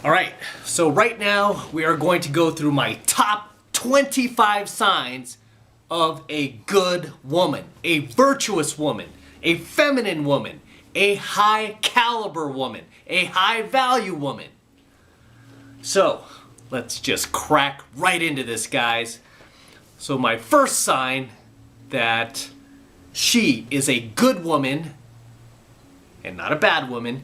All right, so right now we are going to go through my top 25 signs of a good woman, a virtuous woman, a feminine woman, a high caliber woman, a high value woman. So let's just crack right into this, guys. So my first sign that she is a good woman and not a bad woman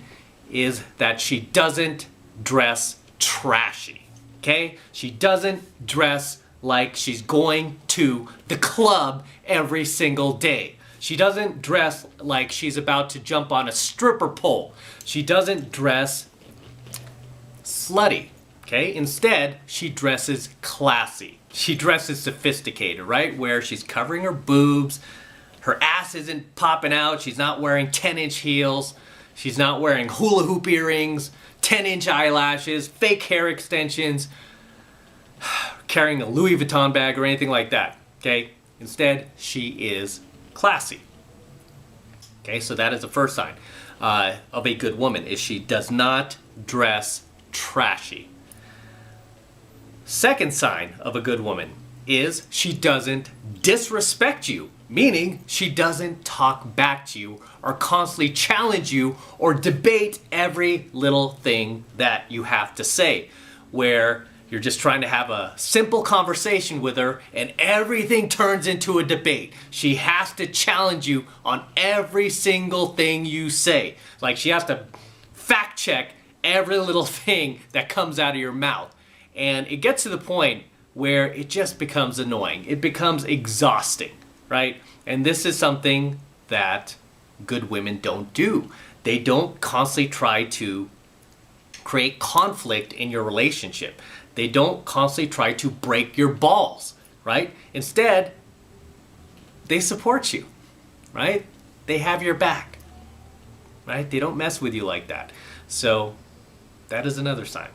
is that she doesn't dress trashy, okay? She doesn't dress like she's going to the club every single day. She doesn't dress like she's about to jump on a stripper pole. She doesn't dress slutty, okay? Instead, she dresses classy. She dresses sophisticated, right? Where she's covering her boobs, her ass isn't popping out, she's not wearing 10-inch heels, she's not wearing hula hoop earrings, 10-inch eyelashes, fake hair extensions, carrying a Louis Vuitton bag or anything like that, okay? Instead, she is classy. Okay, so that is the first sign of a good woman, is she does not dress trashy. Second sign of a good woman is she doesn't disrespect you, meaning she doesn't talk back to you or constantly challenge you or debate every little thing that you have to say, where you're just trying to have a simple conversation with her and everything turns into a debate. She has to challenge you on every single thing you say. Like she has to fact check every little thing that comes out of your mouth. And it gets to the point where it just becomes annoying. It becomes exhausting, right? And this is something that good women don't do. They don't constantly try to create conflict in your relationship. They don't constantly try to break your balls, right? Instead, they support you, right? They have your back, right? They don't mess with you like that. So that is another sign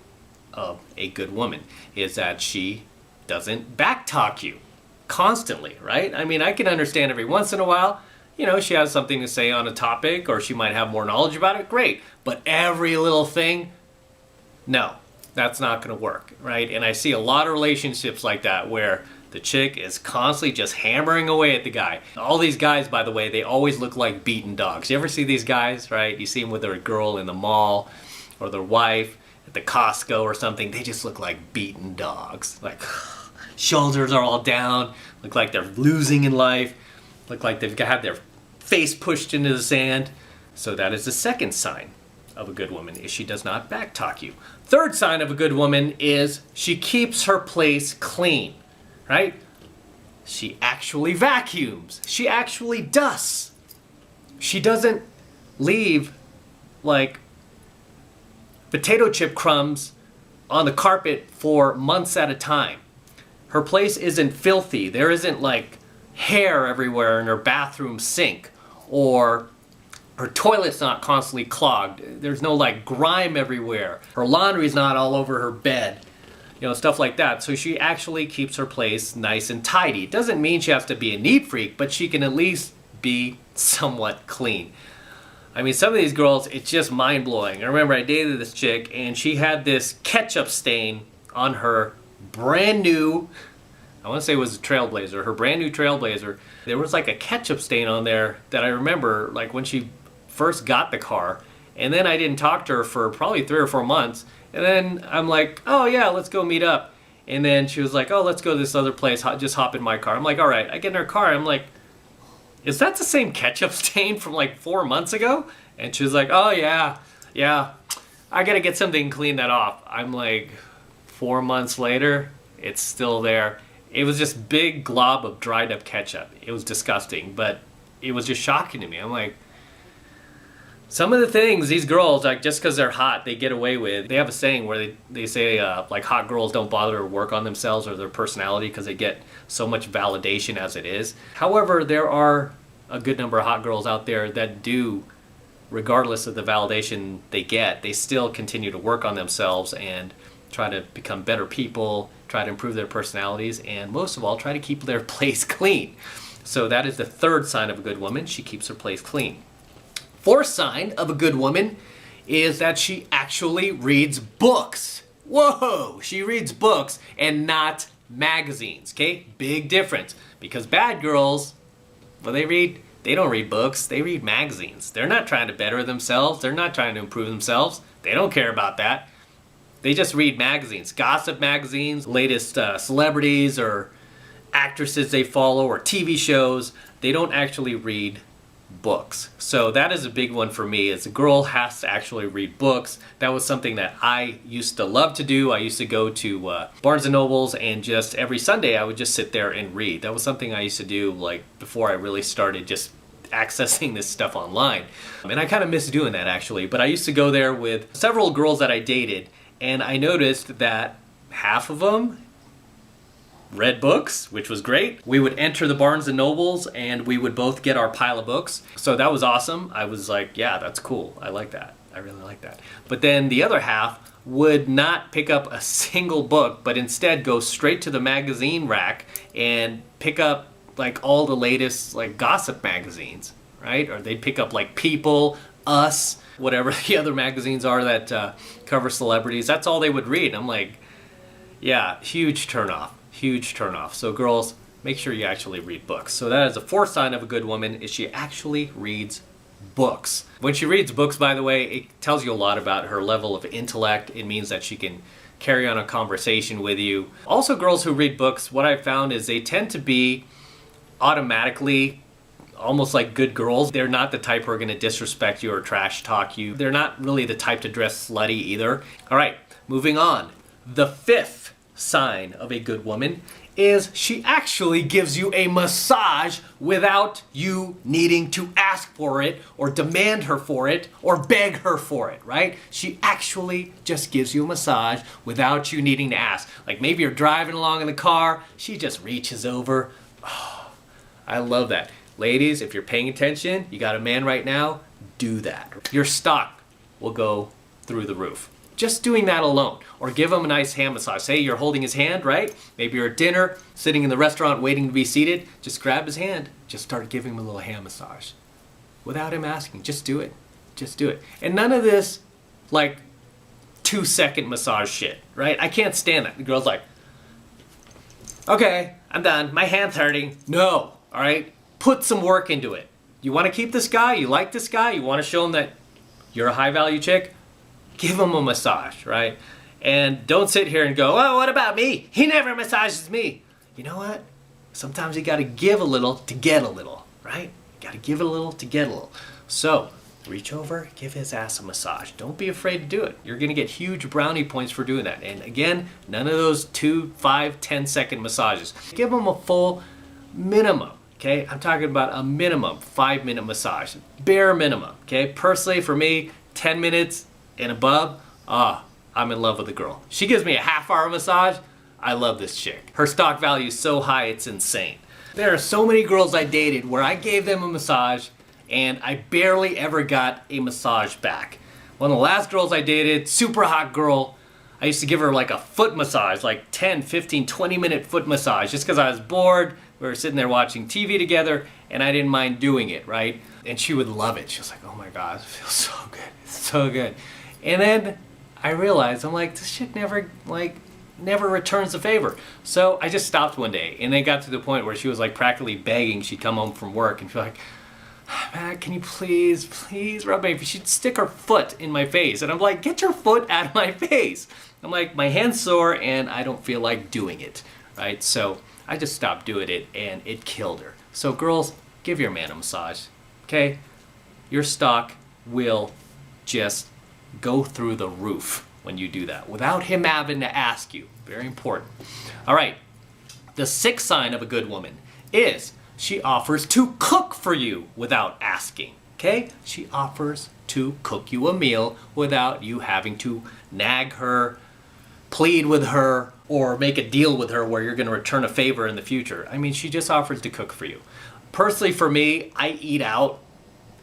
of a good woman, is that she doesn't backtalk you constantly, right? I mean, I can understand every once in a while, you know, she has something to say on a topic or she might have more knowledge about it, great. But every little thing, no, that's not gonna work, right? And I see a lot of relationships like that where the chick is constantly just hammering away at the guy. All these guys, by the way, they always look like beaten dogs. You ever see these guys, right? You see them with their girl in the mall or their wife at the Costco or something. They just look like beaten dogs. Like shoulders are all down, look like they're losing in life, look like they've had their face pushed into the sand. So that is the second sign of a good woman, is she does not backtalk you. Third sign of a good woman is she keeps her place clean, right? She actually vacuums. She actually dusts. She doesn't leave like potato chip crumbs on the carpet for months at a time. Her place isn't filthy. There isn't like hair everywhere in her bathroom sink, or her toilet's not constantly clogged. There's no like grime everywhere. Her laundry's not all over her bed. You know, stuff like that. So she actually keeps her place nice and tidy. It doesn't mean she has to be a neat freak, but she can at least be somewhat clean. I mean, some of these girls, it's just mind-blowing. I remember I dated this chick and she had this ketchup stain on her brand new, I want to say it was a Trailblazer, her brand new Trailblazer. There was like a ketchup stain on there that I remember like when she first got the car, and then I didn't talk to her for probably 3 or 4 months, and then I'm like, oh yeah, let's go meet up. And then she was like, oh, let's go to this other place, just hop in my car. I'm like, all right. I get in her car, I'm like, is that the same ketchup stain from like 4 months ago? And she was like, oh yeah, I gotta get something to clean that off. I'm like, 4 months later, it's still there. It was just big glob of dried up ketchup. It was disgusting, but it was just shocking to me. I'm like, some of the things these girls, like just because they're hot, they get away with. They have a saying where they say like hot girls don't bother to work on themselves or their personality because they get so much validation as it is. However, there are a good number of hot girls out there that do, regardless of the validation they get, they still continue to work on themselves and try to become better people, try to improve their personalities, and most of all, try to keep their place clean. So that is the third sign of a good woman. She keeps her place clean. Fourth sign of a good woman is that she actually reads books. Whoa, she reads books and not magazines, okay? Big difference. Because bad girls, well, they don't read books, they read magazines. They're not trying to better themselves, they're not trying to improve themselves. They don't care about that. They just read magazines, gossip magazines, latest celebrities or actresses they follow or TV shows. They don't actually read books. So that is a big one for me, is a girl has to actually read books. That was something that I used to love to do. I used to go to Barnes & Nobles and just every Sunday I would just sit there and read. That was something I used to do like before I really started just accessing this stuff online. And I kind of miss doing that actually, but I used to go there with several girls that I dated, and I noticed that half of them read books, which was great. We would enter the Barnes & Nobles and we would both get our pile of books. So that was awesome. I was like, yeah, that's cool. I like that. I really like that. But then the other half would not pick up a single book, but instead go straight to the magazine rack and pick up like all the latest like gossip magazines, right? Or they'd pick up like People, Us, whatever the other magazines are that cover celebrities. That's all they would read. I'm like, yeah, huge turnoff. Huge turnoff. So girls, make sure you actually read books. So that is the fourth sign of a good woman, is she actually reads books. When she reads books, by the way, it tells you a lot about her level of intellect. It means that she can carry on a conversation with you. Also, girls who read books, what I've found is they tend to be automatically almost like good girls. They're not the type who are going to disrespect you or trash talk you. They're not really the type to dress slutty either. All right, moving on. The fifth sign of a good woman is she actually gives you a massage without you needing to ask for it or demand her for it or beg her for it, right? She actually just gives you a massage without you needing to ask. Like maybe you're driving along in the car, she just reaches over. Oh, I love that. Ladies, if you're paying attention, you got a man right now, do that. Your stock will go through the roof. Just doing that alone. Or give him a nice hand massage. Say you're holding his hand, right? Maybe you're at dinner, sitting in the restaurant waiting to be seated. Just grab his hand. Just start giving him a little hand massage. Without him asking. Just do it. Just do it. And none of this, like, 2-second massage shit, right? I can't stand that. The girl's like, okay, I'm done. My hand's hurting. No, all right? Put some work into it. You want to keep this guy? You like this guy? You want to show him that you're a high-value chick? Give him a massage, right? And don't sit here and go, oh, what about me? He never massages me. You know what? Sometimes you got to give a little to get a little, right? You got to give a little to get a little. So reach over, give his ass a massage. Don't be afraid to do it. You're going to get huge brownie points for doing that. And again, none of those 2, 5, 10-second massages. Give him a full minimum. Okay, I'm talking about a minimum 5-minute massage, bare minimum. Okay, personally for me, 10 minutes and above, I'm in love with the girl. She gives me a half-hour massage. I love this chick. Her stock value is so high, it's insane. There are so many girls I dated where I gave them a massage and I barely ever got a massage back. One of the last girls I dated, super hot girl, I used to give her like a foot massage, like 10, 15, 20-minute foot massage, just because I was bored. We were sitting there watching TV together and I didn't mind doing it, right? And she would love it. She was like, oh my God, it feels so good. It's so good. And then I realized, I'm like, this shit never returns the favor. So I just stopped one day, and it got to the point where she was like practically begging. She'd come home from work and be like, Matt, can you please rub my face? She'd stick her foot in my face, and I'm like, get your foot out of my face. I'm like, my hand's sore, and I don't feel like doing it, right? So I just stopped doing it, and it killed her. So girls, give your man a massage, okay? Your stock will just go through the roof when you do that without him having to ask you. Very important. All right. The sixth sign of a good woman is she offers to cook for you without asking. Okay? She offers to cook you a meal without you having to nag her, plead with her, or make a deal with her where you're going to return a favor in the future. I mean, she just offers to cook for you. Personally, for me, I eat out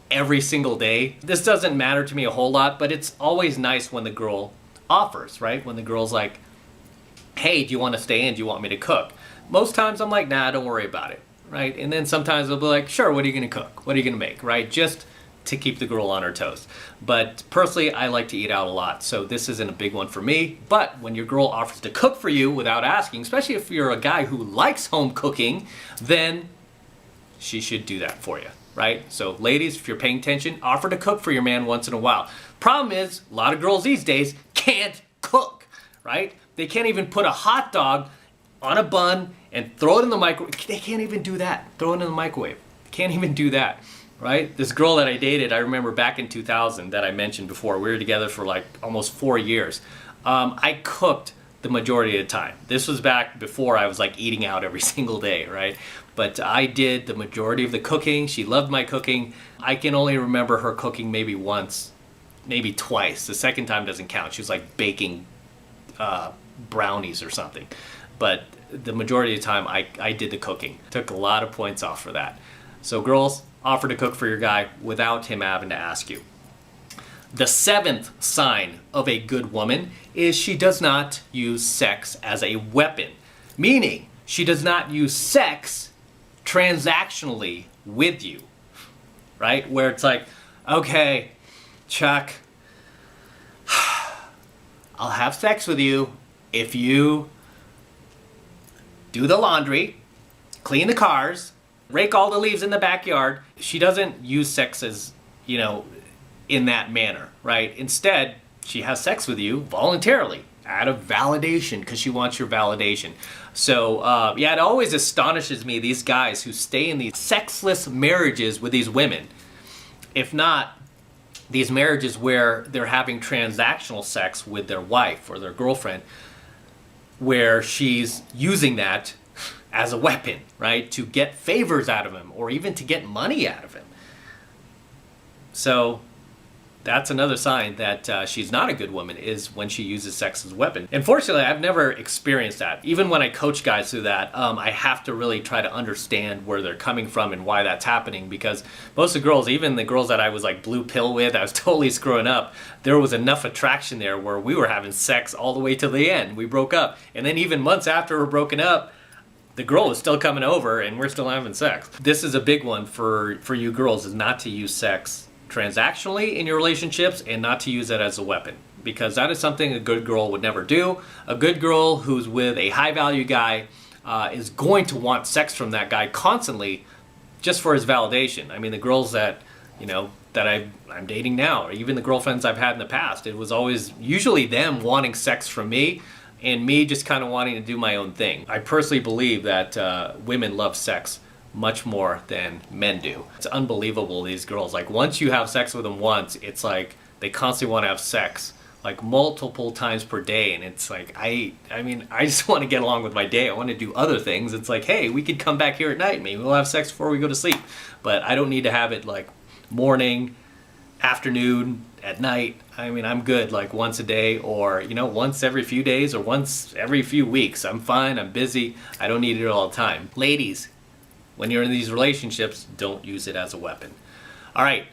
every single day. This doesn't matter to me a whole lot, but it's always nice when the girl offers, right? When the girl's like, hey, do you want to stay in? Do you want me to cook? Most times I'm like, nah, don't worry about it, right? And then sometimes they'll be like, sure, what are you going to cook? What are you going to make, right? Just to keep the girl on her toes. But personally, I like to eat out a lot, so this isn't a big one for me. But when your girl offers to cook for you without asking, especially if you're a guy who likes home cooking, then she should do that for you, right? So ladies, if you're paying attention, offer to cook for your man once in a while. Problem is, a lot of girls these days can't cook, right? They can't even put a hot dog on a bun and throw it in the microwave. They can't even do that. Throw it in the microwave. Can't even do that, right? This girl that I dated, I remember back in 2000 that I mentioned before, we were together for like almost 4 years. I cooked the majority of the time. This was back before I was like eating out every single day, right? But I did the majority of the cooking. She loved my cooking. I can only remember her cooking maybe once, maybe twice. The second time doesn't count. She was like baking brownies or something. But the majority of the time I did the cooking. Took a lot of points off for that. So girls, offer to cook for your guy without him having to ask you. The 7th sign of a good woman is she does not use sex as a weapon. Meaning, she does not use sex transactionally with you. Right? Where it's like, okay, Chuck, I'll have sex with you if you do the laundry, clean the cars, rake all the leaves in the backyard. She doesn't use sex as, in that manner, right? Instead, she has sex with you voluntarily out of validation because she wants your validation. So, it always astonishes me, these guys who stay in these sexless marriages with these women. If not, these marriages where they're having transactional sex with their wife or their girlfriend, where she's using that as a weapon, right? To get favors out of him or even to get money out of him. So that's another sign that she's not a good woman, is when she uses sex as a weapon. Unfortunately, I've never experienced that. Even when I coach guys through that, I have to really try to understand where they're coming from and why that's happening, because most of the girls, even the girls that I was like blue pill with, I was totally screwing up, there was enough attraction there where we were having sex all the way to the end. We broke up. And then even months after we're broken up, the girl is still coming over and we're still having sex. This is a big one for you girls, is not to use sex transactionally in your relationships and not to use it as a weapon, because that is something a good girl would never do. A good girl who's with a high value guy is going to want sex from that guy constantly just for his validation. I mean, the girls that I'm dating now, or even the girlfriends I've had in the past, it was always usually them wanting sex from me and me just kind of wanting to do my own thing. I personally believe that women love sex much more than men do. It's unbelievable, these girls. Like, once you have sex with them once, it's like they constantly want to have sex like multiple times per day, and it's like I mean I just want to get along with my day. I want to do other things. It's like, hey, we could come back here at night, maybe we'll have sex before we go to sleep, but I don't need to have it like morning, afternoon, at night. I mean, I'm good like once a day, or once every few days, or once every few weeks. I'm fine. I'm busy. I don't need it all the time. Ladies, when you're in these relationships, don't use it as a weapon. All right.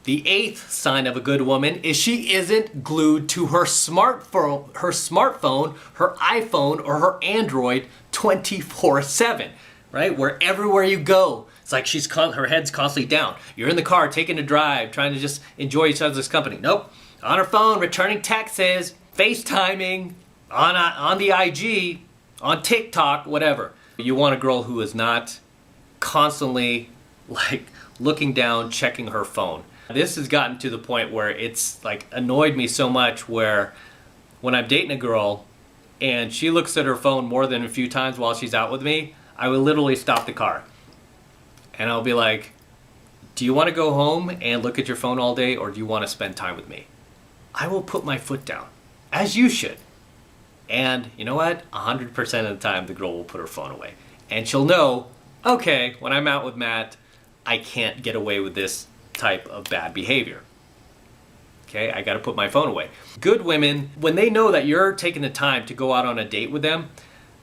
The 8th sign of a good woman is she isn't glued to her smartphone, her iPhone, or her Android 24/7, right? Where everywhere you go, it's like her head's constantly down. You're in the car, taking a drive, trying to just enjoy each other's company. Nope. On her phone, returning texts, FaceTiming, on the IG, on TikTok, whatever. You want a girl who is not constantly like looking down, checking her phone. This has gotten to the point where it's like annoyed me so much, where when I'm dating a girl and she looks at her phone more than a few times while she's out with me, I will literally stop the car and I'll be like, do you want to go home and look at your phone all day, or do you want to spend time with me? I will put my foot down, as you should. And you know what? 100% of the time the girl will put her phone away, and she'll know, okay, when I'm out with Matt, I can't get away with this type of bad behavior. Okay, I got to put my phone away. Good women, when they know that you're taking the time to go out on a date with them,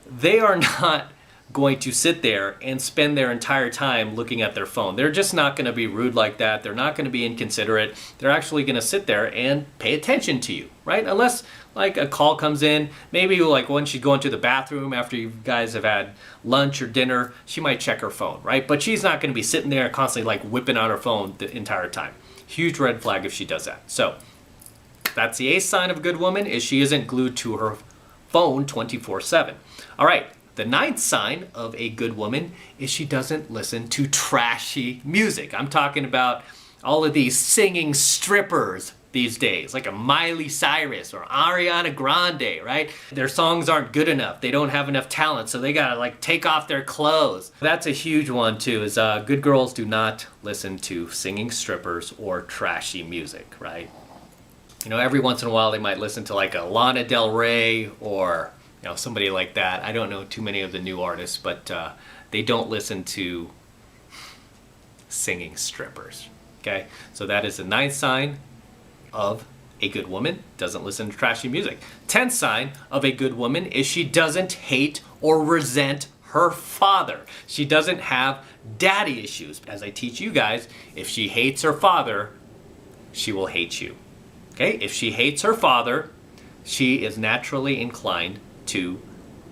they are not going to sit there and spend their entire time looking at their phone. They're just not going to be rude like that. They're not going to be inconsiderate. They're actually going to sit there and pay attention to you, right? Unless like a call comes in, maybe like when she's going to the bathroom after you guys have had lunch or dinner, she might check her phone, right? But she's not going to be sitting there constantly like whipping on her phone the entire time. Huge red flag if she does that. So that's the 8th sign of a good woman, is she isn't glued to her phone 24/7. All right, the 9th sign of a good woman is she doesn't listen to trashy music. I'm talking about all of these singing strippers these days, like a Miley Cyrus or Ariana Grande, right? Their songs aren't good enough. They don't have enough talent, so they gotta like take off their clothes. That's a huge one too, is good girls do not listen to singing strippers or trashy music, right? You know, every once in a while they might listen to like a Lana Del Rey or, you know, somebody like that. I don't know too many of the new artists, but they don't listen to singing strippers, okay? So that is the 9th sign of a good woman, doesn't listen to trashy music. 10th sign of a good woman is she doesn't hate or resent her father. She doesn't have daddy issues. As I teach you guys, if she hates her father, she will hate you. Okay? If she hates her father, she is naturally inclined to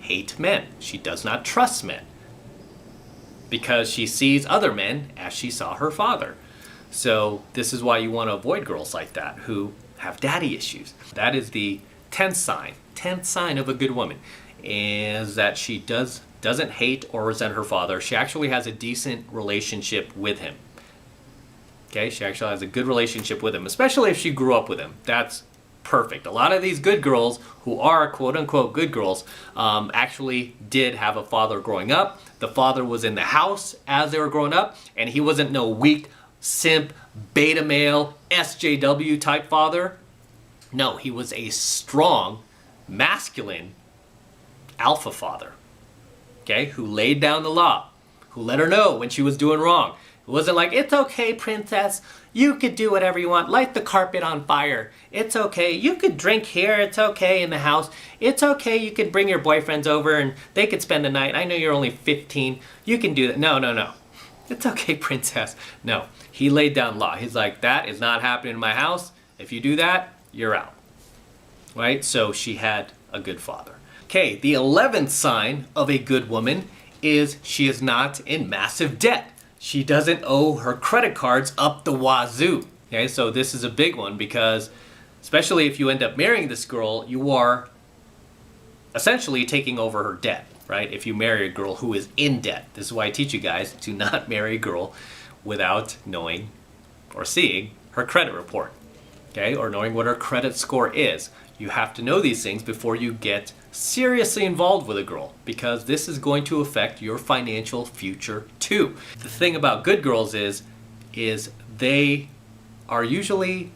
hate men. She does not trust men because she sees other men as she saw her father. So this is why you want to avoid girls like that who have daddy issues. That is the 10th sign. 10th sign of a good woman is that she doesn't hate or resent her father. She actually has a decent relationship with him. Okay, she actually has a good relationship with him, especially if she grew up with him. That's perfect. A lot of these good girls who are quote unquote good girls actually did have a father growing up. The father was in the house as they were growing up, and he wasn't no weak, simp, beta male, SJW type father. No, he was a strong, masculine alpha father, okay, who laid down the law, who let her know when she was doing wrong. It wasn't like, it's okay, princess, you could do whatever you want, light the carpet on fire, it's okay, you could drink here, it's okay in the house, it's okay, you could bring your boyfriends over and they could spend the night, I know you're only 15, you can do that. No. It's okay, princess. No, he laid down law. He's like, that is not happening in my house. If you do that, you're out. Right? So she had a good father. Okay, the 11th sign of a good woman is she is not in massive debt. She doesn't owe her credit cards up the wazoo. Okay, so this is a big one because especially if you end up marrying this girl, you are essentially taking over her debt. Right? If you marry a girl who is in debt. This is why I teach you guys to not marry a girl without knowing or seeing her credit report. Okay? Or knowing what her credit score is. You have to know these things before you get seriously involved with a girl, because this is going to affect your financial future too. The thing about good girls is they are usually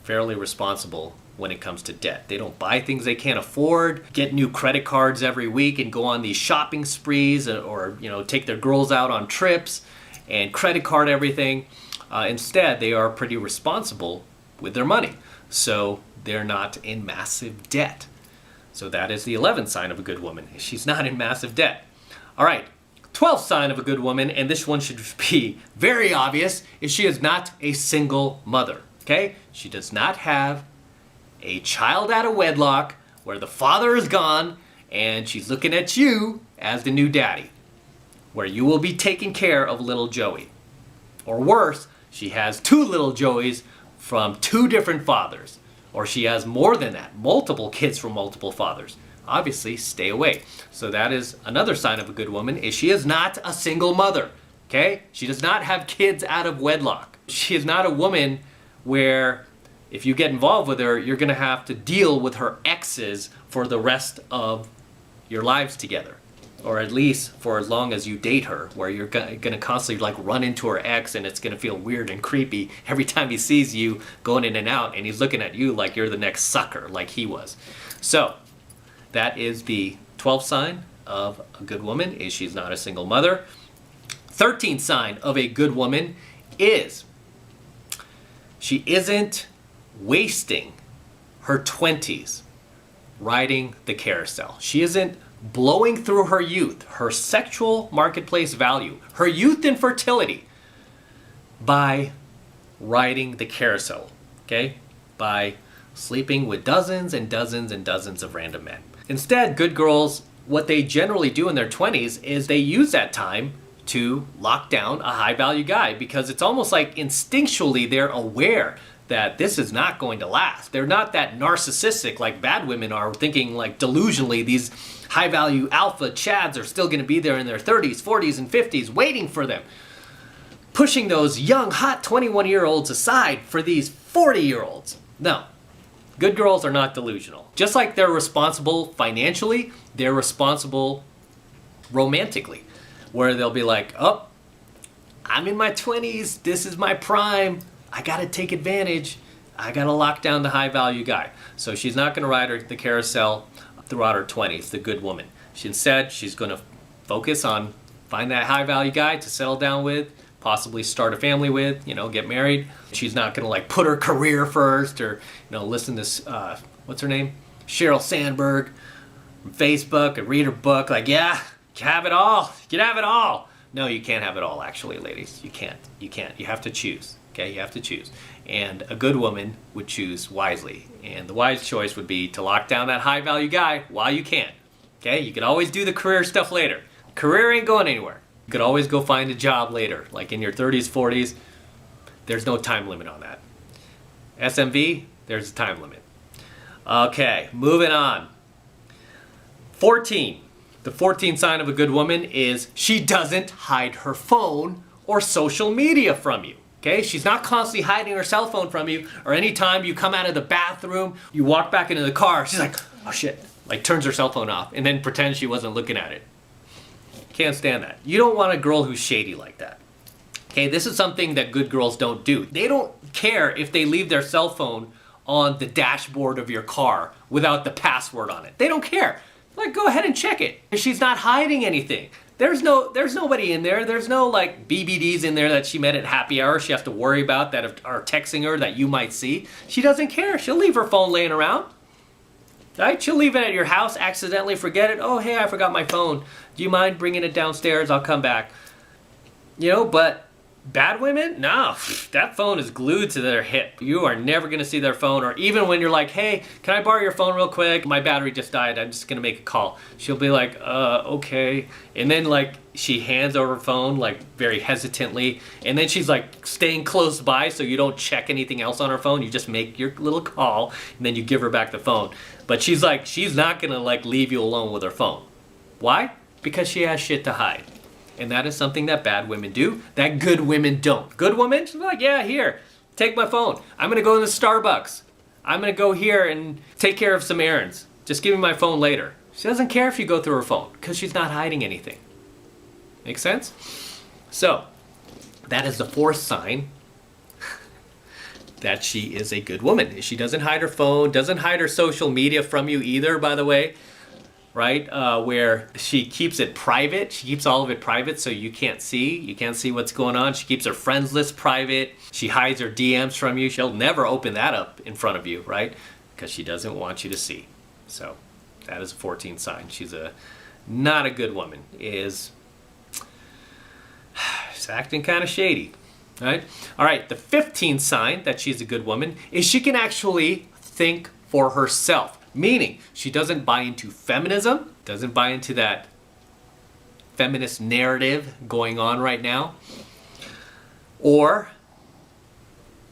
fairly responsible when it comes to debt. They don't buy things they can't afford, get new credit cards every week and go on these shopping sprees, or take their girls out on trips and credit card everything. Instead, they are pretty responsible with their money. So they're not in massive debt. So that is the 11th sign of a good woman. She's not in massive debt. All right, 12th sign of a good woman, and this one should be very obvious, is she is not a single mother. Okay? She does not have a child out of wedlock where the father is gone and she's looking at you as the new daddy, where you will be taking care of little Joey. Or worse, she has 2 little Joeys from 2 different fathers. Or she has more than that, multiple kids from multiple fathers. Obviously, stay away. So that is another sign of a good woman, is she is not a single mother. Okay? She does not have kids out of wedlock. She is not a woman where if you get involved with her, you're going to have to deal with her exes for the rest of your lives together. Or at least for as long as you date her, where you're going to constantly like run into her ex and it's going to feel weird and creepy every time he sees you going in and out and he's looking at you like you're the next sucker like he was. So that is the 12th sign of a good woman, is she's not a single mother. 13th sign of a good woman is she isn't wasting her 20s riding the carousel. She isn't blowing through her youth, her sexual marketplace value, her youth and fertility by riding the carousel, okay? By sleeping with dozens and dozens and dozens of random men. Instead, good girls, what they generally do in their 20s is they use that time to lock down a high value guy, because it's almost like instinctually they're aware that this is not going to last. They're not that narcissistic like bad women are, thinking like delusionally these high value alpha chads are still going to be there in their 30s, 40s, and 50s waiting for them. Pushing those young, hot 21-year-olds aside for these 40-year-olds. No. Good girls are not delusional. Just like they're responsible financially, they're responsible romantically. Where they'll be like, oh, I'm in my 20s, this is my prime, I gotta take advantage, I gotta lock down the high value guy. So she's not gonna ride the carousel throughout her 20s, the good woman. Instead, she's gonna focus on find that high value guy to settle down with, possibly start a family with, get married. She's not gonna like put her career first, or listen to what's her name, Sheryl Sandberg from Facebook, and read her book like, yeah, you have it all, you can have it all. No, you can't have it all, actually, ladies. You can't. You have to choose. Okay, you have to choose. And a good woman would choose wisely. And the wise choice would be to lock down that high value guy while you can. Okay, you can always do the career stuff later. Career ain't going anywhere. You could always go find a job later, like in your 30s, 40s. There's no time limit on that. SMV, there's a time limit. Okay, moving on. 14. The 14th sign of a good woman is she doesn't hide her phone or social media from you. Okay, she's not constantly hiding her cell phone from you, or anytime you come out of the bathroom, you walk back into the car, she's like, oh shit, like turns her cell phone off and then pretends she wasn't looking at it. Can't stand that. You don't want a girl who's shady like that. Okay, this is something that good girls don't do. They don't care if they leave their cell phone on the dashboard of your car without the password on it. They don't care. Like, go ahead and check it. She's not hiding anything. There's nobody in there. There's no like BBDs in there that she met at happy hour she has to worry about that are texting her that you might see. She doesn't care. She'll leave her phone laying around. Right? She'll leave it at your house, accidentally forget it. Oh, hey, I forgot my phone. Do you mind bringing it downstairs? I'll come back. But bad women? No, that phone is glued to their hip. You are never gonna see their phone, or even when you're like, hey, can I borrow your phone real quick? My battery just died, I'm just gonna make a call. She'll be like, okay. And then like she hands over her phone like very hesitantly, and then she's like staying close by so you don't check anything else on her phone. You just make your little call and then you give her back the phone. But she's not gonna like leave you alone with her phone. Why? Because she has shit to hide. And that is something that bad women do, that good women don't. Good women, she's like, yeah, here, take my phone. I'm gonna go to the Starbucks. I'm gonna go here and take care of some errands. Just give me my phone later. She doesn't care if you go through her phone, because she's not hiding anything. Make sense? So, that is the fourth sign that she is a good woman. She doesn't hide her phone, doesn't hide her social media from you either, by the way. Right? Where she keeps it private. She keeps all of it private so you can't see what's going on. She keeps her friends list private. She hides her DMs from you. She'll never open that up in front of you, right? Because she doesn't want you to see. So that is a 14th sign. She's not a good woman. She's acting kind of shady, right? All right, the 15th sign that she's a good woman is she can actually think for herself. Meaning, she doesn't buy into feminism, doesn't buy into that feminist narrative going on right now, or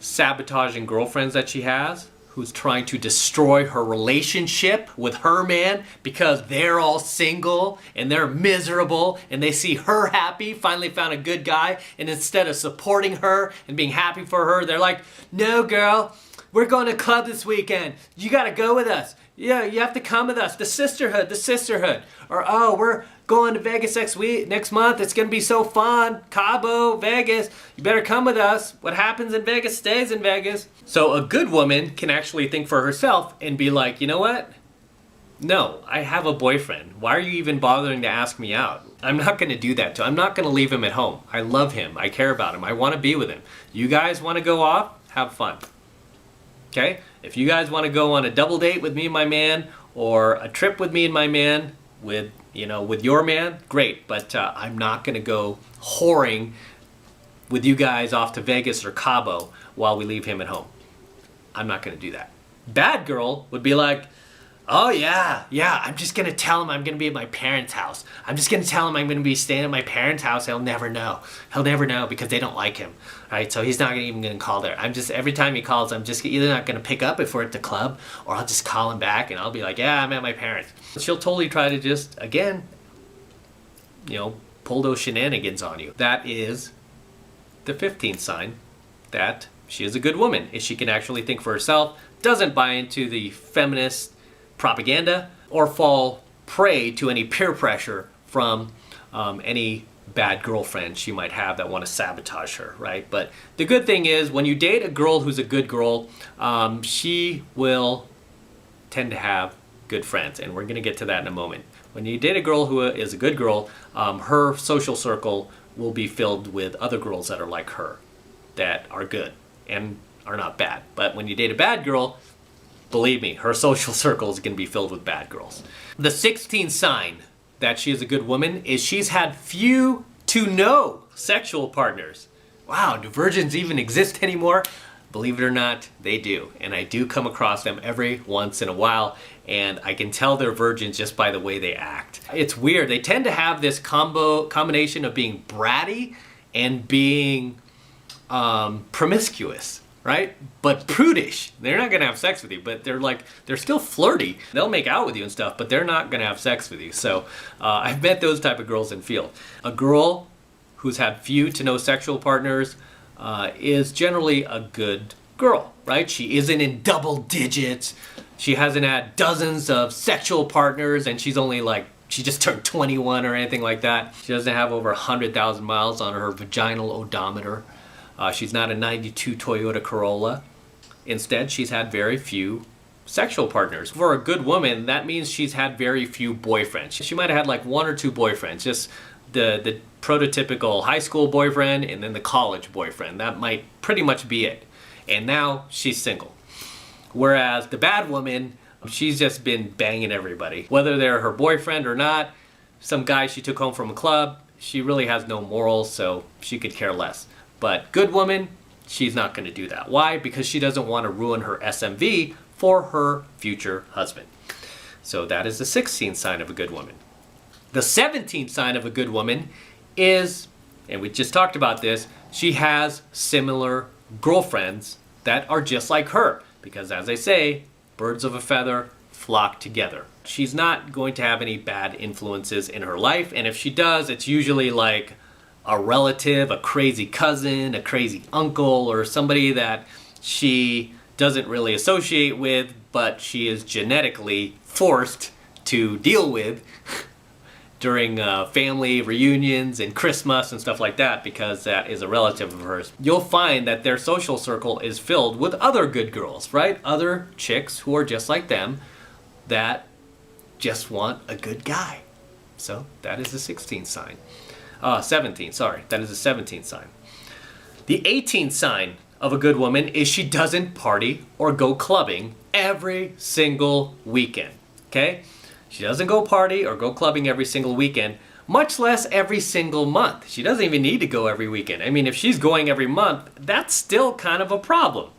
sabotaging girlfriends that she has, who's trying to destroy her relationship with her man because they're all single and they're miserable and they see her happy, finally found a good guy, and instead of supporting her and being happy for her, they're like, no girl, we're going to club this weekend. You got to go with us. Yeah, you have to come with us. The sisterhood. Or, oh, we're going to Vegas next month. It's going to be so fun. Cabo, Vegas. You better come with us. What happens in Vegas stays in Vegas. So a good woman can actually think for herself and be like, you know what? No, I have a boyfriend. Why are you even bothering to ask me out? I'm not going to do that to him. I'm not going to leave him at home. I love him. I care about him. I want to be with him. You guys want to go off? Have fun. Okay? If you guys want to go on a double date with me and my man, or a trip with me and my man, with your man, great. But I'm not going to go whoring with you guys off to Vegas or Cabo while we leave him at home. I'm not going to do that. Bad girl would be like, Oh yeah, yeah, I'm just gonna tell him I'm gonna be at my parents' house. I'm just gonna tell him I'm gonna be staying at my parents' house. He'll never know. He'll never know because they don't like him. Right? So he's not even gonna call there. I'm just, every time he calls, I'm just either not gonna pick up if we're at the club, or I'll just call him back and I'll be like, yeah, I'm at my parents'. She'll totally try to just, again, pull those shenanigans on you. That is the 15th sign that she is a good woman. Is she can actually think for herself, doesn't buy into the feminist propaganda, or fall prey to any peer pressure from any bad girlfriend she might have that want to sabotage her, right? But the good thing is, when you date a girl who's a good girl, she will tend to have good friends, and we're going to get to that in a moment. When you date a girl who is a good girl, her social circle will be filled with other girls that are like her, that are good and are not bad. But when you date a bad girl, believe me, her social circle is going to be filled with bad girls. The 16th sign that she is a good woman is she's had few to no sexual partners. Wow, do virgins even exist anymore? Believe it or not, they do. And I do come across them every once in a while, and I can tell they're virgins just by the way they act. It's weird. They tend to have this combination of being bratty and being promiscuous, right? But prudish. They're not gonna have sex with you, but they're still flirty. They'll make out with you and stuff, but they're not gonna have sex with you. So I've met those type of girls in field. A girl who's had few to no sexual partners is generally a good girl, right? She isn't in double digits. She hasn't had dozens of sexual partners, and she's only she just turned 21 or anything like that. She doesn't have over 100,000 miles on her vaginal odometer. She's not a 92 Toyota Corolla. Instead, she's had very few sexual partners. For a good woman, that means she's had very few boyfriends. She might have had one or two boyfriends, just the prototypical high school boyfriend and then the college boyfriend. That might pretty much be it. And now she's single. Whereas the bad woman, she's just been banging everybody. Whether they're her boyfriend or not, some guy she took home from a club, she really has no morals, so she could care less. But good woman, she's not going to do that. Why? Because she doesn't want to ruin her SMV for her future husband. So that is the 16th sign of a good woman. The 17th sign of a good woman is, and we just talked about this, she has similar girlfriends that are just like her. Because as I say, birds of a feather flock together. She's not going to have any bad influences in her life, and if she does, it's usually like a relative, a crazy cousin, a crazy uncle, or somebody that she doesn't really associate with, but she is genetically forced to deal with during family reunions and Christmas and stuff like that, because that is a relative of hers. You'll find that their social circle is filled with other good girls, right? Other chicks who are just like them that just want a good guy. So that is the 16th sign. 17th, sorry. That is the 17th sign. The 18th sign of a good woman is she doesn't party or go clubbing every single weekend, okay? She doesn't go party or go clubbing every single weekend, much less every single month. She doesn't even need to go every weekend. I mean, if she's going every month, that's still kind of a problem,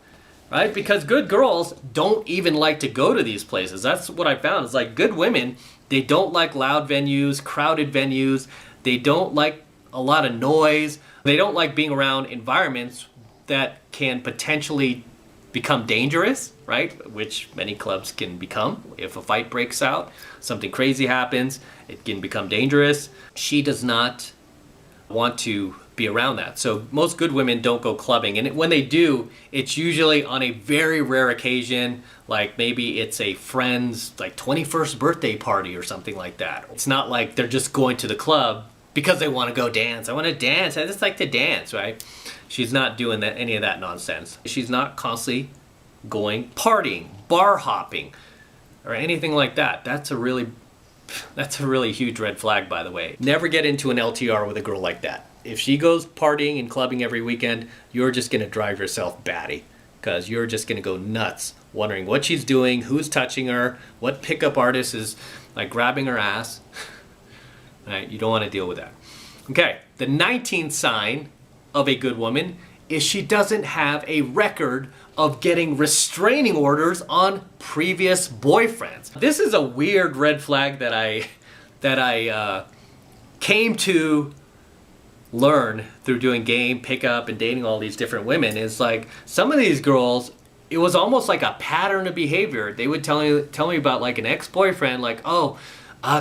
right? Because good girls don't even like to go to these places. That's what I found. It's like good women, they don't like loud venues, crowded venues. They don't like a lot of noise. They don't like being around environments that can potentially become dangerous, right? Which many clubs can become. If a fight breaks out, something crazy happens, it can become dangerous. She does not want to be around that. So most good women don't go clubbing. And when they do, it's usually on a very rare occasion, like maybe it's a friend's 21st birthday party or something like that. It's not like they're just going to the club because they want to go dance. I want to dance. I just like to dance, right? She's not doing any of that nonsense. She's not constantly going partying, bar hopping, or anything like that. That's a really huge red flag, by the way. Never get into an LTR with a girl like that. If she goes partying and clubbing every weekend, you're just going to drive yourself batty, because you're just going to go nuts wondering what she's doing, who's touching her, what pickup artist is grabbing her ass. Right? You don't want to deal with that. Okay, the 19th sign of a good woman is she doesn't have a record of getting restraining orders on previous boyfriends. This is a weird red flag that I came to learn through doing game pickup and dating all these different women. Is like some of these girls, it was almost like a pattern of behavior. They would tell me about like an ex-boyfriend, like, oh,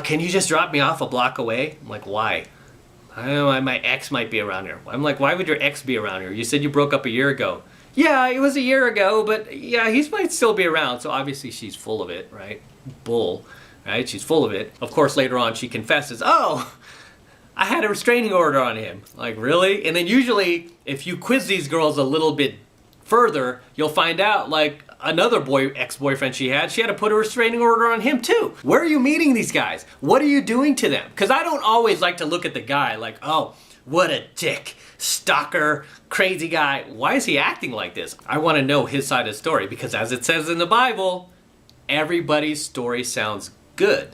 can you just drop me off a block away? I'm like, why? I don't know, my ex might be around here. I'm like, why would your ex be around here? You said you broke up a year ago. Yeah, it was a year ago, but yeah, he might still be around. So obviously she's full of it, right? Bull, right? She's full of it. Of course, later on she confesses, oh, I had a restraining order on him. Like, really? And then usually, if you quiz these girls a little bit further, you'll find out, like, another ex-boyfriend she had to put a restraining order on him too. Where are you meeting these guys? What are you doing to them? Because I don't always like to look at the guy like, oh, what a dick, stalker, crazy guy. Why is he acting like this? I want to know his side of the story, because as it says in the Bible, everybody's story sounds good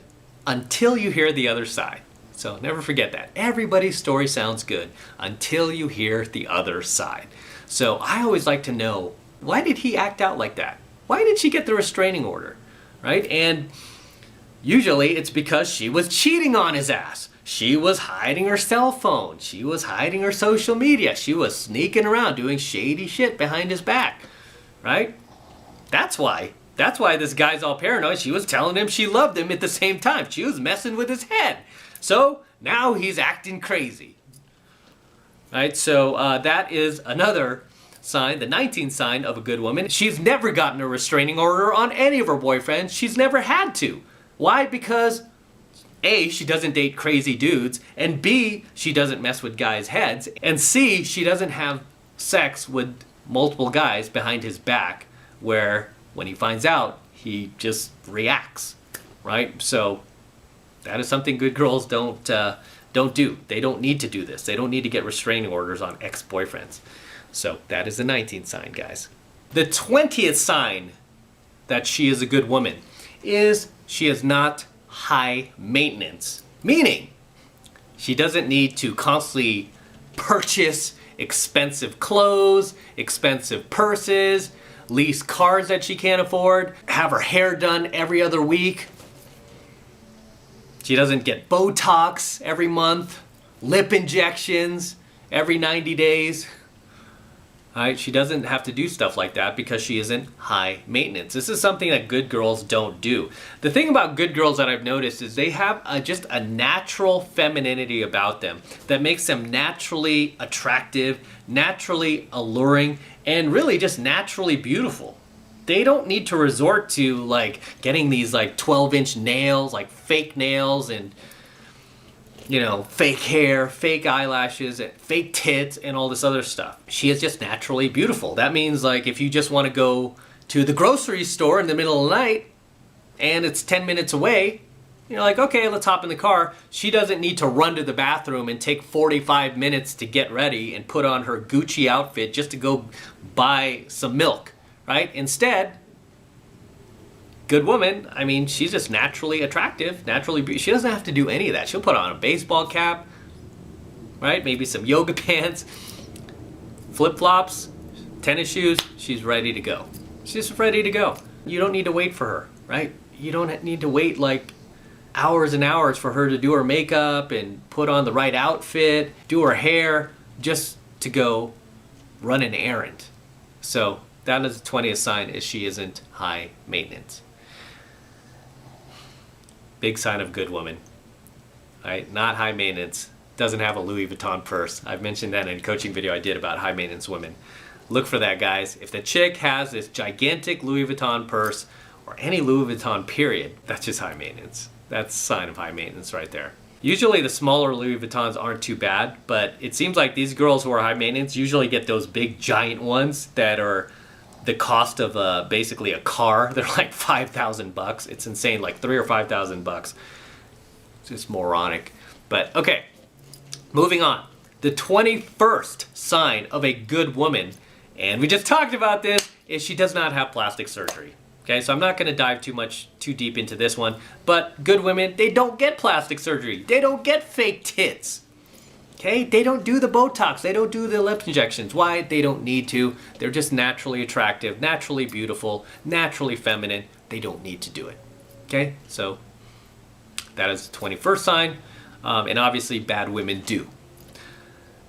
until you hear the other side. So never forget that. Everybody's story sounds good until you hear the other side. So I always like to know, why did he act out like that? Why did she get the restraining order, right? And usually it's because she was cheating on his ass. She was hiding her cell phone. She was hiding her social media. She was sneaking around doing shady shit behind his back, right? That's why. That's why this guy's all paranoid. She was telling him she loved him at the same time. She was messing with his head. So now he's acting crazy, right? So that is another sign, the 19th sign of a good woman. She's never gotten a restraining order on any of her boyfriends. She's never had to. Why? Because A, she doesn't date crazy dudes, and B, she doesn't mess with guys' heads, and C, she doesn't have sex with multiple guys behind his back, where when he finds out, he just reacts, right? So that is something good girls don't do. They don't need to do this. They don't need to get restraining orders on ex-boyfriends. So that is the 19th sign, guys. The 20th sign that she is a good woman is she is not high maintenance. Meaning, she doesn't need to constantly purchase expensive clothes, expensive purses, lease cars that she can't afford, have her hair done every other week. She doesn't get Botox every month, lip injections every 90 days. Right? She doesn't have to do stuff like that because she isn't high maintenance. This is something that good girls don't do. The thing about good girls that I've noticed is they have just a natural femininity about them that makes them naturally attractive, naturally alluring, and really just naturally beautiful. They don't need to resort to like getting these like 12-inch nails, like fake nails, and you know, fake hair, fake eyelashes, and fake tits, and all this other stuff. She is just naturally beautiful. That means like if you just want to go to the grocery store in the middle of the night and it's 10 minutes away, you're like, okay, let's hop in the car. She doesn't need to run to the bathroom and take 45 minutes to get ready and put on her Gucci outfit just to go buy some milk, right? Instead, good woman, I mean, she's just naturally attractive, she doesn't have to do any of that. She'll put on a baseball cap, right? Maybe some yoga pants, flip-flops, tennis shoes. She's ready to go. She's ready to go. You don't need to wait for her, right? You don't need to wait like hours and hours for her to do her makeup and put on the right outfit, do her hair, just to go run an errand. So that is the 20th sign, is she isn't high maintenance. Big sign of good woman, right? Not high maintenance, doesn't have a Louis Vuitton purse. I've mentioned that in a coaching video I did about high maintenance women. Look for that, guys. If the chick has this gigantic Louis Vuitton purse or any Louis Vuitton period, that's just high maintenance. That's a sign of high maintenance right there. Usually the smaller Louis Vuittons aren't too bad, but it seems like these girls who are high maintenance usually get those big giant ones that are the cost of basically a car. They're like $5,000. It's insane, like $3,000 or $5,000. It's just moronic. But okay, moving on. The 21st sign of a good woman, and we just talked about this, is she does not have plastic surgery. Okay, so I'm not going to dive too deep into this one, but good women, they don't get plastic surgery. They don't get fake tits. Okay, they don't do the Botox, they don't do the lip injections. Why? They don't need to. They're just naturally attractive, naturally beautiful, naturally feminine. They don't need to do it. Okay, so that is the 21st sign, and obviously bad women do.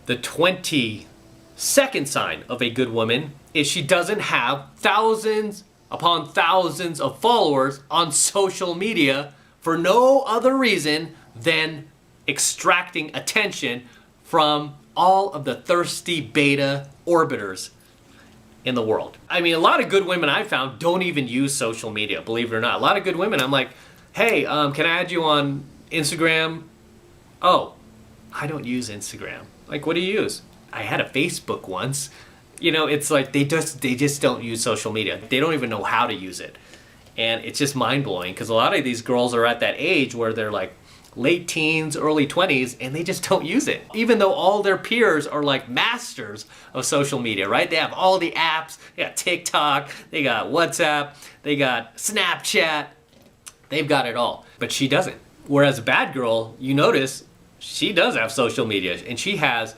The 22nd sign of a good woman is she doesn't have thousands upon thousands of followers on social media for no other reason than extracting attention from all of the thirsty beta orbiters in the world. I mean, a lot of good women I found don't even use social media, believe it or not. A lot of good women, I'm like, hey, can I add you on Instagram? Oh, I don't use Instagram. Like, what do you use? I had a Facebook once. You know, it's like they just don't use social media. They don't even know how to use it. And it's just mind-blowing because a lot of these girls are at that age where they're like late teens, early 20s, and they just don't use it. Even though all their peers are like masters of social media, right? They have all the apps. They got TikTok, they got WhatsApp, they got Snapchat. They've got it all. But she doesn't. Whereas a bad girl, you notice, she does have social media, and she has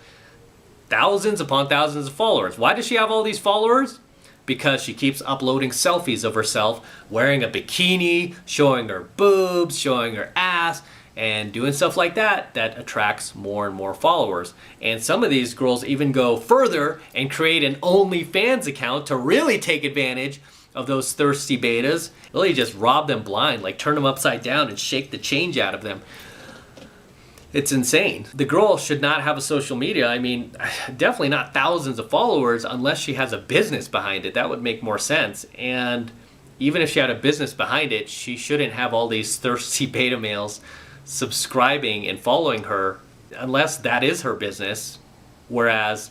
thousands upon thousands of followers. Why does she have all these followers? Because she keeps uploading selfies of herself wearing a bikini, showing her boobs, showing her ass, and doing stuff like that attracts more and more followers. And some of these girls even go further and create an OnlyFans account to really take advantage of those thirsty betas. Really just rob them blind, like turn them upside down and shake the change out of them. It's insane. The girl should not have a social media. I mean, definitely not thousands of followers unless she has a business behind it. That would make more sense. And even if she had a business behind it, she shouldn't have all these thirsty beta males subscribing and following her unless that is her business, whereas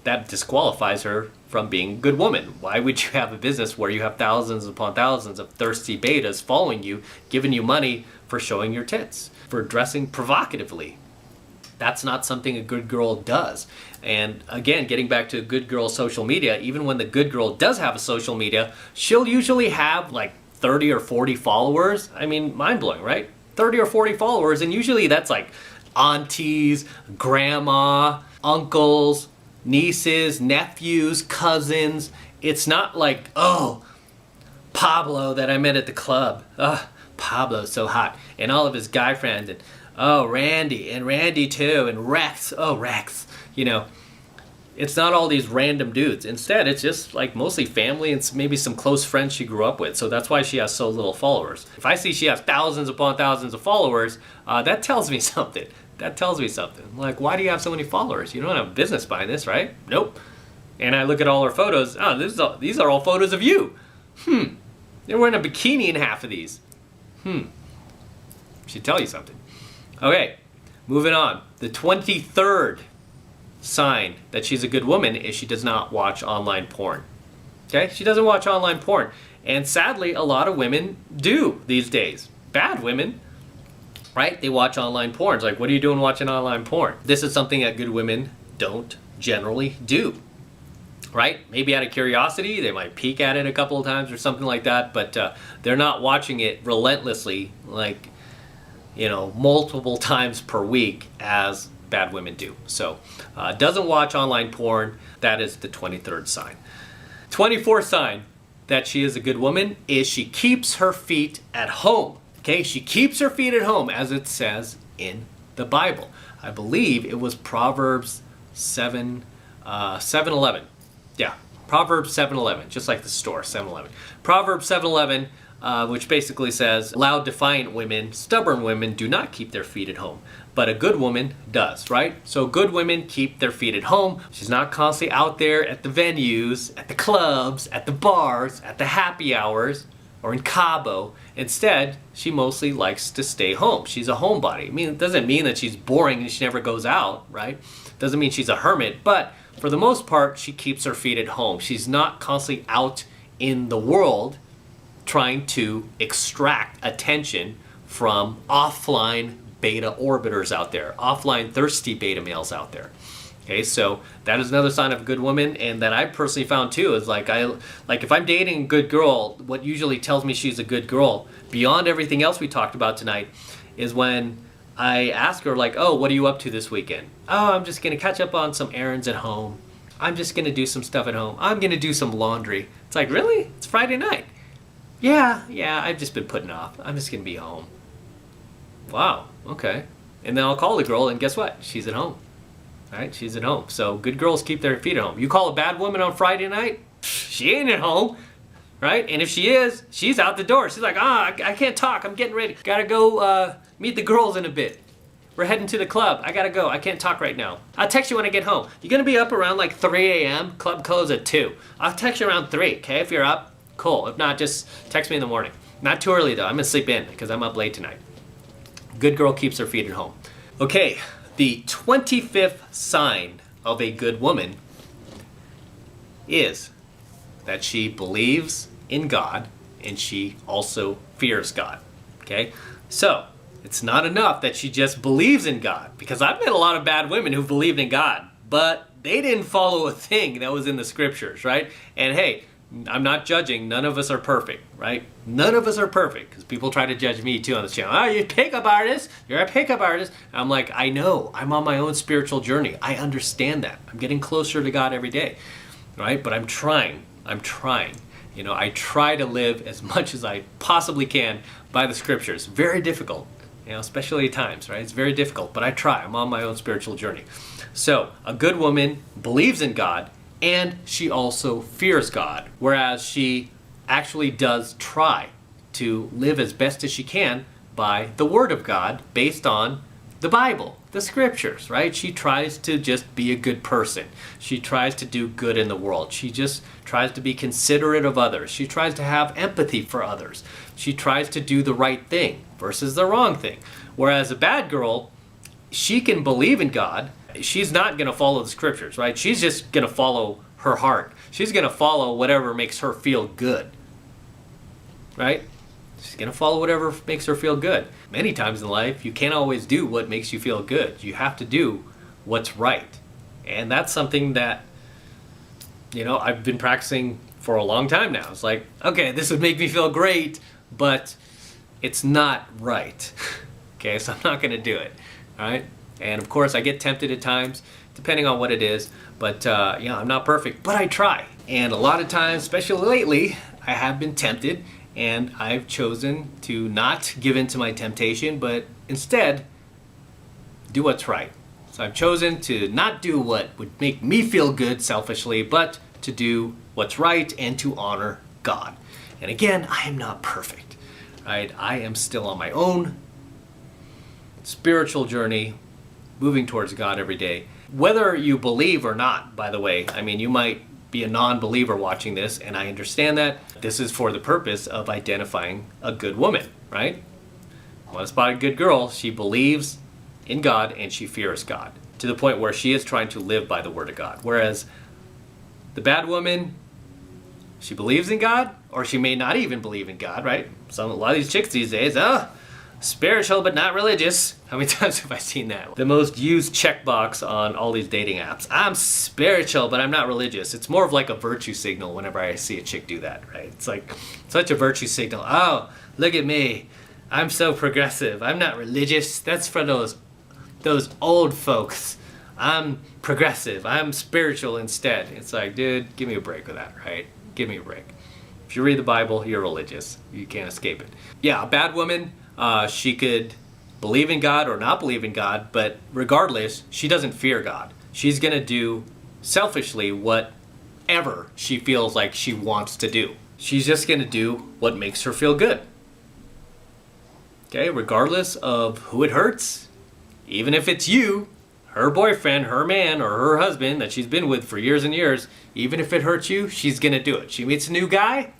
that disqualifies her from being a good woman. Why would you have a business where you have thousands upon thousands of thirsty betas following you, giving you money for showing your tits, for dressing provocatively? That's not something a good girl does. And again, getting back to a good girl social media, even when the good girl does have a social media, she'll usually have like 30 or 40 followers. I mean, mind-blowing, right? 30 or 40 followers, and usually that's like aunties, grandma, uncles, nieces, nephews, cousins. It's not like, oh, Pablo that I met at the club. Pablo's so hot. And all of his guy friends. And oh, Randy. And Randy too. And Rex. Oh, Rex. You know, it's not all these random dudes. Instead, it's just like mostly family and maybe some close friends she grew up with. So that's why she has so little followers. If I see she has thousands upon thousands of followers, that tells me something. That tells me something. Like, why do you have so many followers? You don't have a business behind this, right? Nope. And I look at all her photos. Oh, these are all photos of you. They're wearing a bikini in half of these. Should tell you something. Okay, moving on. The 23rd sign that she's a good woman is she does not watch online porn. Okay, she doesn't watch online porn. And sadly, a lot of women do these days. Bad women. Right? They watch online porn. It's like, what are you doing watching online porn? This is something that good women don't generally do. Right? Maybe out of curiosity, they might peek at it a couple of times or something like that, but they're not watching it relentlessly, like, you know, multiple times per week as bad women do. So, doesn't watch online porn. That is the 23rd sign. 24th sign that she is a good woman is she keeps her feet at home. Okay, she keeps her feet at home, as it says in the Bible. I believe it was Proverbs 7:11. Yeah, Proverbs 7:11, just like the store, 7-Eleven. Proverbs 7:11, which basically says, loud, defiant women, stubborn women do not keep their feet at home, but a good woman does, right? So good women keep their feet at home. She's not constantly out there at the venues, at the clubs, at the bars, at the happy hours, or in Cabo. Instead, she mostly likes to stay home. She's a homebody. I mean, it doesn't mean that she's boring and she never goes out, right? Doesn't mean she's a hermit, but for the most part, she keeps her feet at home. She's not constantly out in the world trying to extract attention from offline beta orbiters out there, offline thirsty beta males out there. Okay, so that is another sign of a good woman, and that I personally found too is like if I'm dating a good girl, what usually tells me she's a good girl, beyond everything else we talked about tonight, is when I ask her like, oh, what are you up to this weekend? Oh, I'm just going to catch up on some errands at home. I'm just going to do some stuff at home. I'm going to do some laundry. It's like, really? It's Friday night. Yeah, I've just been putting off. I'm just going to be home. Wow, okay. And then I'll call the girl, and guess what? She's at home. All right, she's at home. So good girls keep their feet at home. You call a bad woman on Friday night, she ain't at home, right? And if she is, she's out the door. She's like, I can't talk. I'm getting ready. Gotta go meet the girls in a bit. We're heading to the club. I gotta go. I can't talk right now. I'll text you when I get home. You're gonna be up around like 3 a.m. Club close at 2. I'll text you around 3, okay? If you're up, cool. If not, just text me in the morning. Not too early though. I'm gonna sleep in because I'm up late tonight. Good girl keeps her feet at home. Okay, the 25th sign of a good woman is that she believes in God and she also fears God. Okay, so it's not enough that she just believes in God, because I've met a lot of bad women who believed in God, but they didn't follow a thing that was in the scriptures, right? And hey, I'm not judging. None of us are perfect, right? None of us are perfect, because people try to judge me too on this channel. Oh, you're a pickup artist. You're a pickup artist. I'm like, I know. I'm on my own spiritual journey. I understand that. I'm getting closer to God every day, right? But I'm trying. You know, I try to live as much as I possibly can by the scriptures. Very difficult, you know, especially at times, right? It's very difficult, but I try. I'm on my own spiritual journey. So a good woman believes in God, and she also fears God, whereas she actually does try to live as best as she can by the Word of God based on the Bible, the scriptures, right? She tries to just be a good person. She tries to do good in the world. She just tries to be considerate of others. She tries to have empathy for others. She tries to do the right thing versus the wrong thing. Whereas a bad girl, she can believe in God. She's not going to follow the scriptures, right? She's just going to follow her heart. She's going to follow whatever makes her feel good, right? She's going to follow whatever makes her feel good. Many times in life, you can't always do what makes you feel good. You have to do what's right. And that's something that, you know, I've been practicing for a long time now. It's like, okay, this would make me feel great, but it's not right. Okay, so I'm not going to do it, all right? And of course, I get tempted at times, depending on what it is. But yeah, I'm not perfect, but I try. And a lot of times, especially lately, I have been tempted, and I've chosen to not give in to my temptation, but instead do what's right. So I've chosen to not do what would make me feel good selfishly, but to do what's right and to honor God. And again, I am not perfect, right? I am still on my own spiritual journey, moving towards God every day. Whether you believe or not, by the way, I mean, you might be a non-believer watching this, and I understand that. This is for the purpose of identifying a good woman, right? Want to spot a good girl, she believes in God and she fears God, to the point where she is trying to live by the Word of God. Whereas the bad woman, she believes in God, or she may not even believe in God, right? A lot of these chicks these days, spiritual but not religious. How many times have I seen that? The most used checkbox on all these dating apps. I'm spiritual but I'm not religious. It's more of like a virtue signal whenever I see a chick do that, right? It's like such a virtue signal. Oh, look at me. I'm so progressive. I'm not religious. That's for those old folks. I'm progressive. I'm spiritual instead. It's like, dude, give me a break with that, right? Give me a break. If you read the Bible, you're religious. You can't escape it. Yeah, a bad woman, she could believe in God or not believe in God, but regardless, she doesn't fear God. She's going to do selfishly whatever she feels like she wants to do. She's just going to do what makes her feel good. Okay, regardless of who it hurts, even if it's you, her boyfriend, her man, or her husband that she's been with for years and years, even if it hurts you, she's going to do it. She meets a new guy.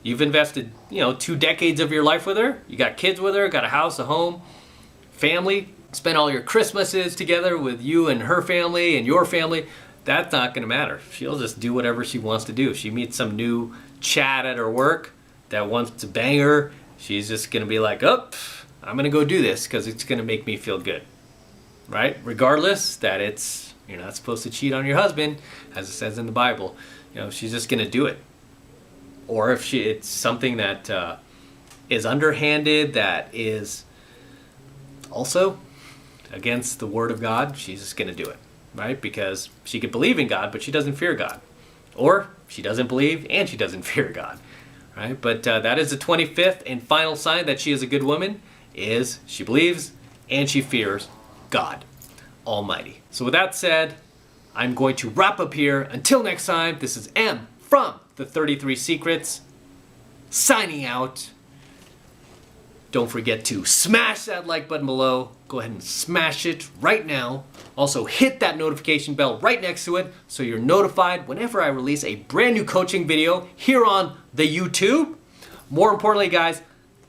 You've invested, 2 decades of your life with her. You got kids with her, got a house, a home, family. Spent all your Christmases together with you and her family and your family. That's not going to matter. She'll just do whatever she wants to do. If she meets some new Chad at her work that wants to bang her, she's just going to be like, oh, I'm going to go do this because it's going to make me feel good. Right? Regardless that you're not supposed to cheat on your husband, as it says in the Bible. She's just going to do it. Or if it's something that is underhanded, that is Also, against the word of God, she's just going to do it, right? Because she could believe in God, but she doesn't fear God. Or she doesn't believe and she doesn't fear God, right? But that is the 25th and final sign that she is a good woman, is she believes and she fears God Almighty. So with that said, I'm going to wrap up here. Until next time, this is M from the 33 Secrets, signing out. Don't forget to smash that like button below. Go ahead and smash it right now. Also hit that notification bell right next to it so you're notified whenever I release a brand new coaching video here on the YouTube. More importantly, guys,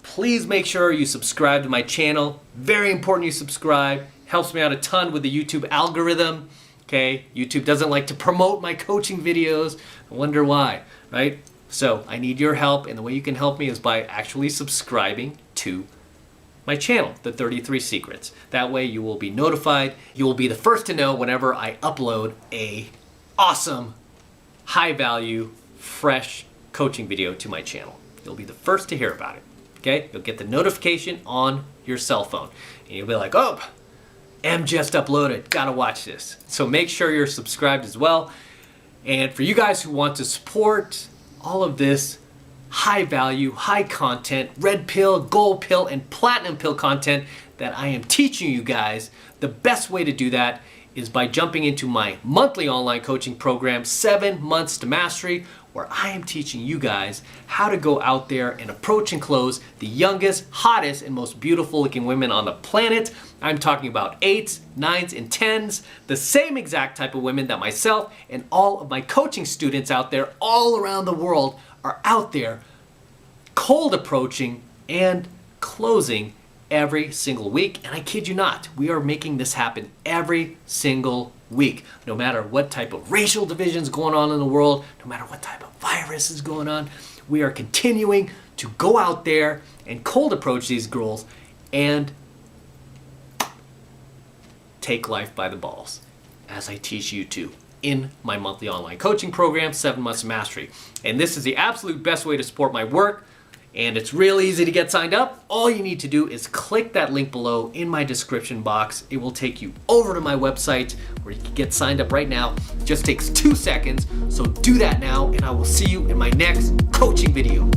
please make sure you subscribe to my channel. Very important you subscribe. Helps me out a ton with the YouTube algorithm. Okay, YouTube doesn't like to promote my coaching videos. I wonder why, right? So I need your help, and the way you can help me is by actually subscribing to my channel, The 33 Secrets. That way you will be notified. You will be the first to know whenever I upload a awesome, high value, fresh coaching video to my channel. You'll be the first to hear about it, okay? You'll get the notification on your cell phone, and you'll be like, oh, M just uploaded, gotta watch this. So make sure you're subscribed as well. And for you guys who want to support all of this high value, high content, red pill, gold pill, and platinum pill content that I am teaching you guys, the best way to do that is by jumping into my monthly online coaching program, 7 Months to Mastery, where I am teaching you guys how to go out there and approach and close the youngest, hottest, and most beautiful looking women on the planet. I'm talking about 8s, 9s, and 10s, the same exact type of women that myself and all of my coaching students out there all around the world are out there cold approaching and closing every single week. And I kid you not, we are making this happen every single week. No matter what type of racial divisions going on in the world, no matter what type of virus is going on, we are continuing to go out there and cold approach these girls and take life by the balls, as I teach you to in my monthly online coaching program, 7 Months of Mastery. And this is the absolute best way to support my work, and it's real easy to get signed up. All you need to do is click that link below in my description box. It will take you over to my website where you can get signed up right now. It just takes 2 seconds, so do that now, and I will see you in my next coaching video.